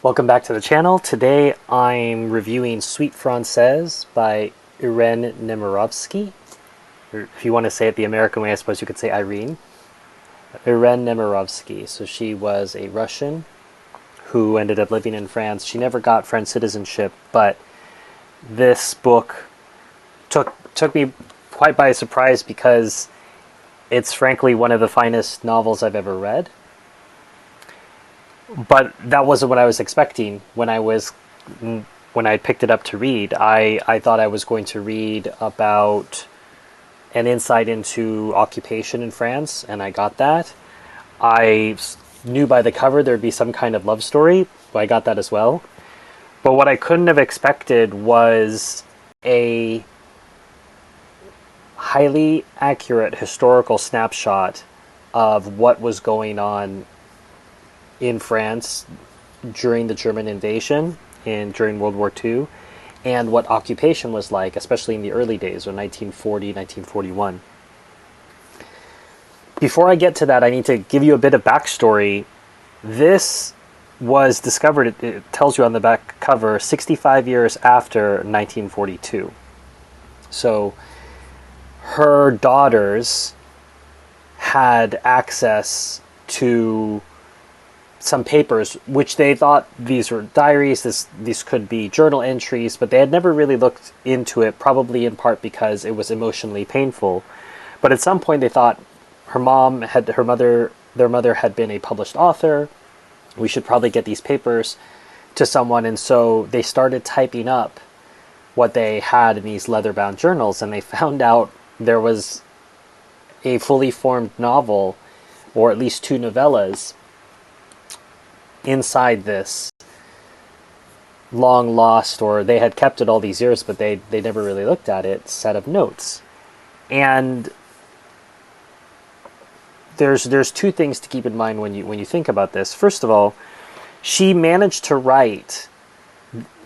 Welcome back to the channel. Today I'm reviewing Sweet Francaise by Irene Nemirovsky. Or if you want to say it the American way, I suppose you could say Irene. Irene Nemirovsky. So she was a Russian who ended up living in France. She never got French citizenship, but this book took me quite by surprise because it's frankly one of the finest novels I've ever read. But that wasn't what I was expecting when I picked it up to read. I thought I was going to read about an insight into occupation in France, and I got that. I knew by the cover there'd be some kind of love story, but I got that as well. But what I couldn't have expected was a highly accurate historical snapshot of what was going on in France during the German invasion and during World War II, and what occupation was like, especially in the early days of 1940, 1941. Before I get to that, I need to give you a bit of backstory. This was discovered, it tells you on the back cover, 65 years after 1942. So her daughters had access to some papers, which they thought these were diaries, these could be journal entries, but they had never really looked into it, probably in part because it was emotionally painful. But at some point they thought their mother had been a published author. We should probably get these papers to someone, and so they started typing up what they had in these leather-bound journals, and they found out there was a fully formed novel, or at least two novellas, inside this long lost, or they had kept it all these years, but they never really looked at it, set of notes. And there's two things to keep in mind when you think about this. First of all, she managed to write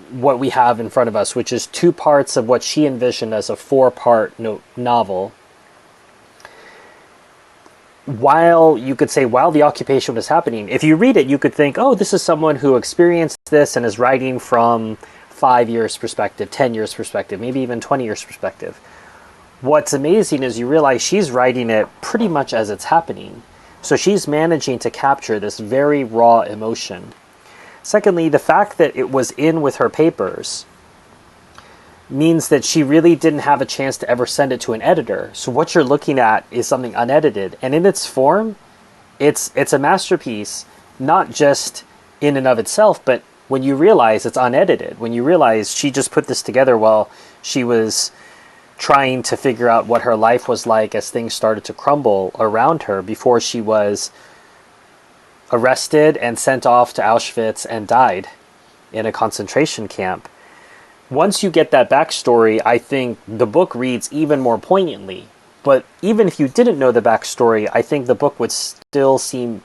what we have in front of us, which is two parts of what she envisioned as a four-part novel. While the occupation was happening, if you read it, you could think, oh, this is someone who experienced this and is writing from 5 years perspective, 10 years perspective, maybe even 20 years perspective. What's amazing is you realize she's writing it pretty much as it's happening. So she's managing to capture this very raw emotion. Secondly, the fact that it was in with her papers means that she really didn't have a chance to ever send it to an editor. So what you're looking at is something unedited, and in its form, it's a masterpiece, not just in and of itself, but when you realize it's unedited, when you realize she just put this together while she was trying to figure out what her life was like as things started to crumble around her before she was arrested and sent off to Auschwitz and died in a concentration camp. Once you get that backstory, I think the book reads even more poignantly. But even if you didn't know the backstory, I think the book would still seem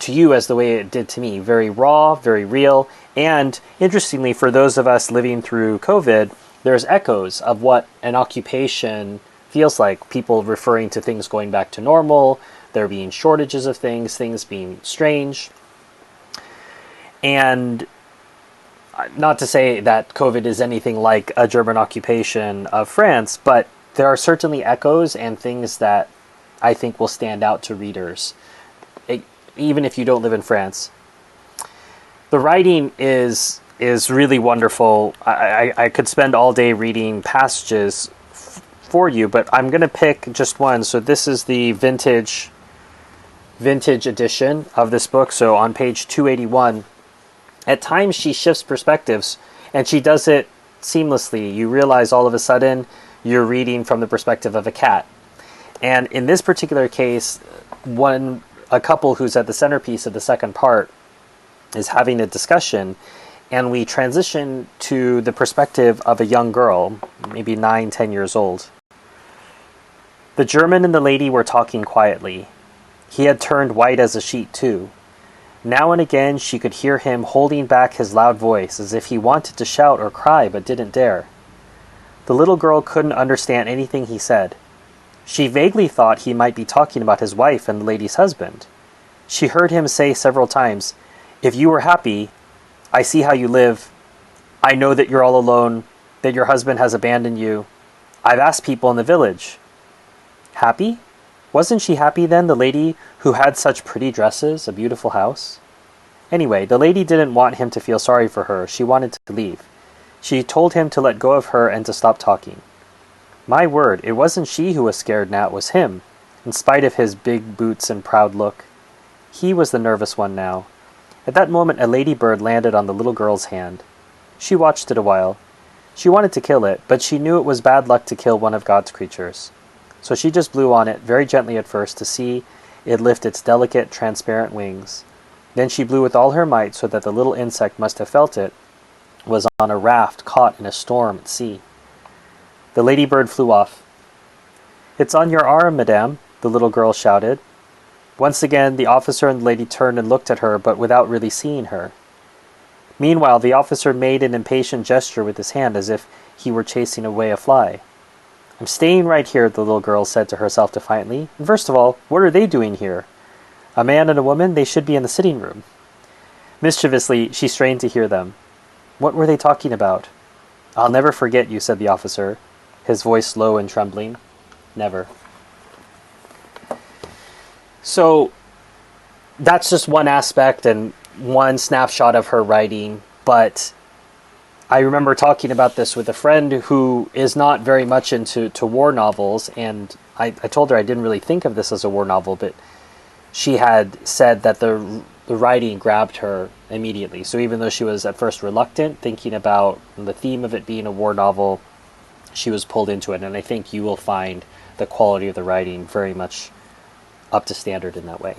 to you as the way it did to me. Very raw, very real. And interestingly, for those of us living through COVID, there's echoes of what an occupation feels like. People referring to things going back to normal, there being shortages of things being strange. And not to say that COVID is anything like a German occupation of France, but there are certainly echoes and things that I think will stand out to readers, even if you don't live in France. The writing is really wonderful. I could spend all day reading passages for you, but I'm going to pick just one. So this is the vintage edition of this book. So on page 281, at times she shifts perspectives, and she does it seamlessly. You realize all of a sudden you're reading from the perspective of a cat. And in this particular case, a couple who's at the centerpiece of the second part is having a discussion, and we transition to the perspective of a young girl, maybe 9-10 years old. The German and the lady were talking quietly. He had turned white as a sheet too. Now and again she could hear him holding back his loud voice as if he wanted to shout or cry but didn't dare. The little girl couldn't understand anything he said. She vaguely thought he might be talking about his wife and the lady's husband. She heard him say several times, "If you were happy, I see how you live. I know that you're all alone, that your husband has abandoned you. I've asked people in the village. Happy? Wasn't she happy then, the lady who had such pretty dresses, a beautiful house? Anyway, the lady didn't want him to feel sorry for her. She wanted to leave. She told him to let go of her and to stop talking. My word, it wasn't she who was scared now, it was him, in spite of his big boots and proud look. He was the nervous one now. At that moment, a ladybird landed on the little girl's hand. She watched it a while. She wanted to kill it, but she knew it was bad luck to kill one of God's creatures. So she just blew on it, very gently at first, to see it lift its delicate, transparent wings. Then she blew with all her might so that the little insect must have felt it was on a raft caught in a storm at sea. The ladybird flew off. It's on your arm, madame, the little girl shouted. Once again, the officer and the lady turned and looked at her, but without really seeing her. Meanwhile, the officer made an impatient gesture with his hand as if he were chasing away a fly. I'm staying right here, the little girl said to herself defiantly. And first of all, what are they doing here? A man and a woman, they should be in the sitting room. Mischievously, she strained to hear them. What were they talking about? I'll never forget you, said the officer, his voice low and trembling. Never. So, that's just one aspect and one snapshot of her writing, but I remember talking about this with a friend who is not very much into war novels, and I told her I didn't really think of this as a war novel, but she had said that the writing grabbed her immediately. So even though she was at first reluctant, thinking about the theme of it being a war novel, she was pulled into it, and I think you will find the quality of the writing very much up to standard in that way.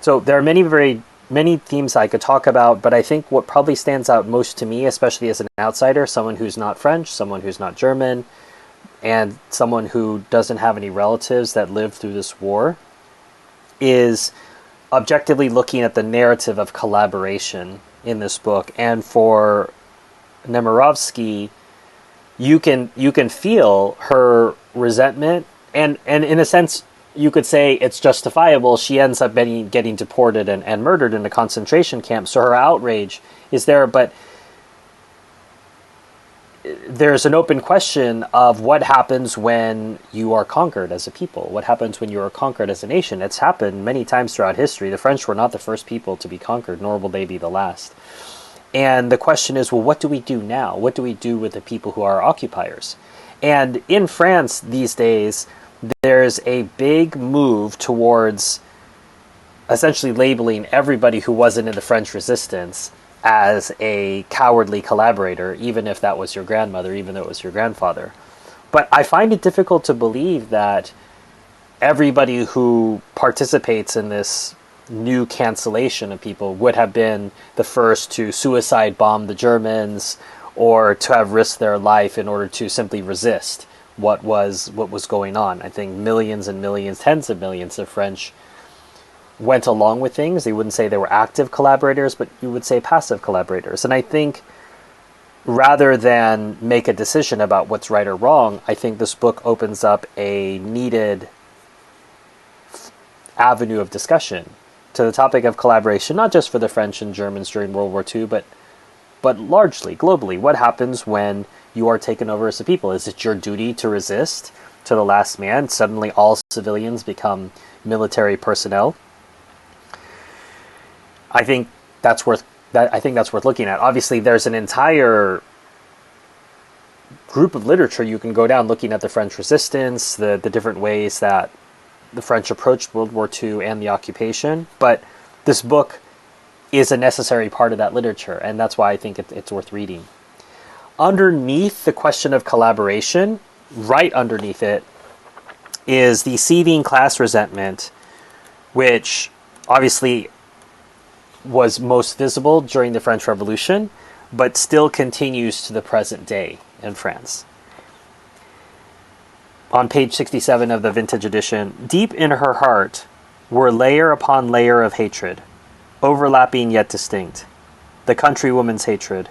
So there are many themes I could talk about, but I think what probably stands out most to me, especially as an outsider, someone who's not French, someone who's not German, and someone who doesn't have any relatives that lived through this war, is objectively looking at the narrative of collaboration in this book. And for Nemirovsky, you can feel her resentment, and in a sense, you could say it's justifiable. She ends up getting deported and murdered in a concentration camp, so her outrage is there, but there's an open question of what happens when you are conquered as a people. What happens when you are conquered as a nation? It's happened many times throughout history. The French were not the first people to be conquered, nor will they be the last. And the question is, well, what do we do now? What do we do with the people who are occupiers? And in France these days, there's a big move towards essentially labeling everybody who wasn't in the French resistance as a cowardly collaborator, even if that was your grandmother, even though it was your grandfather. But I find it difficult to believe that everybody who participates in this new cancellation of people would have been the first to suicide bomb the Germans or to have risked their life in order to simply resist what was going on. I think millions and millions, tens of millions of French went along with things. They wouldn't say they were active collaborators, but you would say passive collaborators. And I think rather than make a decision about what's right or wrong, I think this book opens up a needed avenue of discussion to the topic of collaboration, not just for the French and Germans during World War II, but largely, globally. What happens when you are taken over as a people? Is it your duty to resist to the last man? Suddenly all civilians become military personnel? I think that's worth looking at. Obviously, there's an entire group of literature you can go down looking at the French resistance, the different ways that the French approached World War II and the occupation. But this book is a necessary part of that literature, and that's why I think it's worth reading. Underneath the question of collaboration, right underneath it, is the seething class resentment, which obviously was most visible during the French Revolution, but still continues to the present day in France. On page 67 of the vintage edition, deep in her heart were layer upon layer of hatred, overlapping yet distinct. The countrywoman's hatred,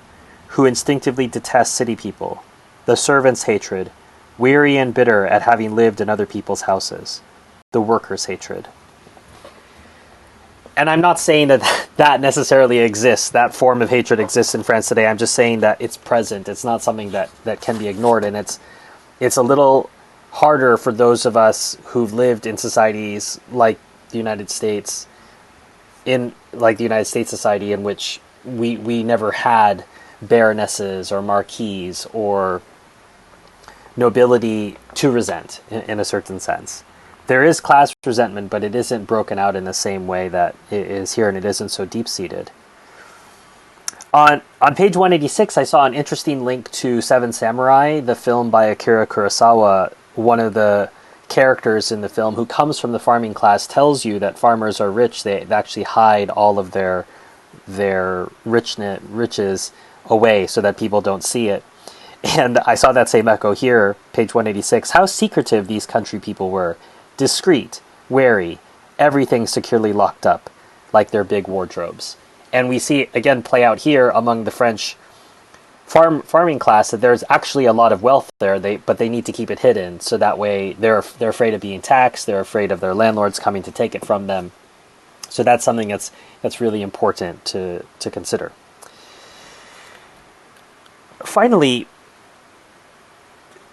who instinctively detests city people. The servant's hatred, weary and bitter at having lived in other people's houses. The worker's hatred. And I'm not saying that that necessarily exists, that form of hatred exists in France today. I'm just saying that it's present. It's not something that can be ignored, and it's a little harder for those of us who've lived in societies like the United States, in like the United States society, in which we never had baronesses or marquises or nobility to resent in a certain sense. There is class resentment, but it isn't broken out in the same way that it is here, and it isn't so deep-seated. On page 186, I saw an interesting link to Seven Samurai, the film by Akira Kurosawa. One of the characters in the film, who comes from the farming class, tells you that farmers are rich. They actually hide all of their riches away so that people don't see it. And I saw that same echo here, page 186. How secretive these country people were. Discreet, wary, everything securely locked up, like their big wardrobes. And we see it again play out here among the French farming class, that there's actually a lot of wealth there, but they need to keep it hidden, so that way they're afraid of being taxed, they're afraid of their landlords coming to take it from them. So that's something that's really important to consider. Finally,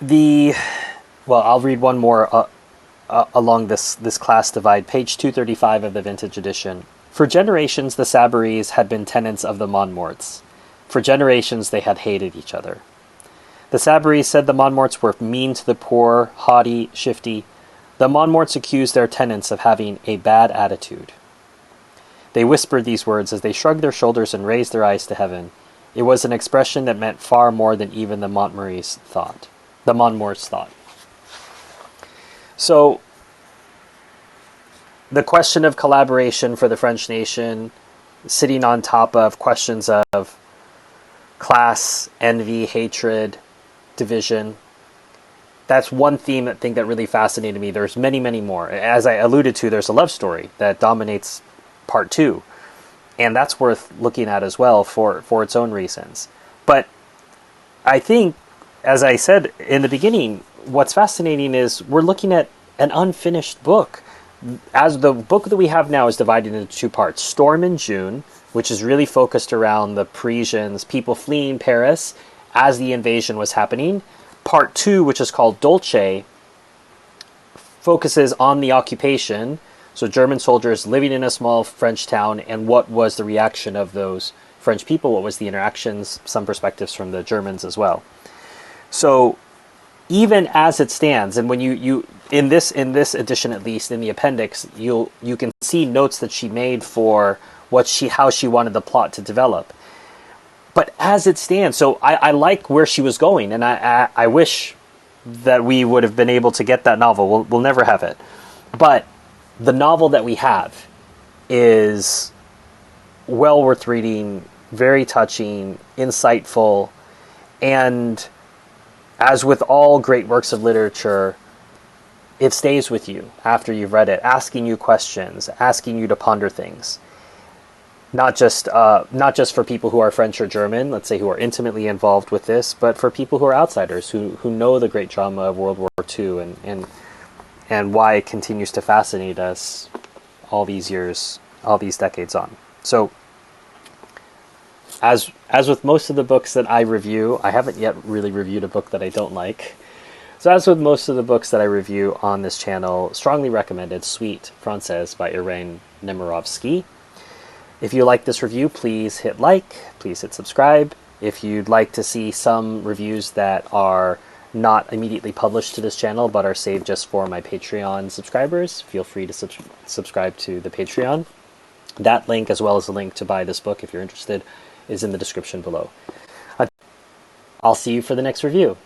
I'll read one more along this class divide, page 235 of the vintage edition. For generations, the Sabarys had been tenants of the Montmorts. For generations, they had hated each other. The Sabarys said the Montmorts were mean to the poor, haughty, shifty. The Montmorts accused their tenants of having a bad attitude. They whispered these words as they shrugged their shoulders and raised their eyes to heaven. It was an expression that meant far more than even the Montmorts thought. So, the question of collaboration for the French nation, sitting on top of questions of class, envy, hatred, division. That's one theme I think that really fascinated me. There's many, many more. As I alluded to, there's a love story that dominates part 2. And that's worth looking at as well for its own reasons. But I think, as I said in the beginning, what's fascinating is we're looking at an unfinished book. As the book that we have now is divided into 2 parts. Storm in June, which is really focused around the Parisians, people fleeing Paris as the invasion was happening. Part 2, which is called Dolce, focuses on the occupation, so German soldiers living in a small French town, and what was the reaction of those French people, what was the interactions, some perspectives from the Germans as well. So even as it stands, and when you in this edition, at least in the appendix, you can see notes that she made for how she wanted the plot to develop. But as it stands, so I like where she was going, and I wish that we would have been able to get that novel. We'll never have it. But the novel that we have is well worth reading, very touching, insightful, and as with all great works of literature, it stays with you after you've read it, asking you questions, asking you to ponder things. Not just for people who are French or German, let's say, who are intimately involved with this, but for people who are outsiders, who know the great drama of World War II and why it continues to fascinate us all these years, all these decades on. So, as with most of the books that I review, I haven't yet really reviewed a book that I don't like. So as with most of the books that I review on this channel, strongly recommended Sweet Francaise by Irene Nemirovsky. If you like this review, please hit like, please hit subscribe. If you'd like to see some reviews that are not immediately published to this channel but are saved just for my Patreon subscribers, feel free to subscribe to the Patreon. That link, as well as the link to buy this book if you're interested, is in the description below. I'll see you for the next review.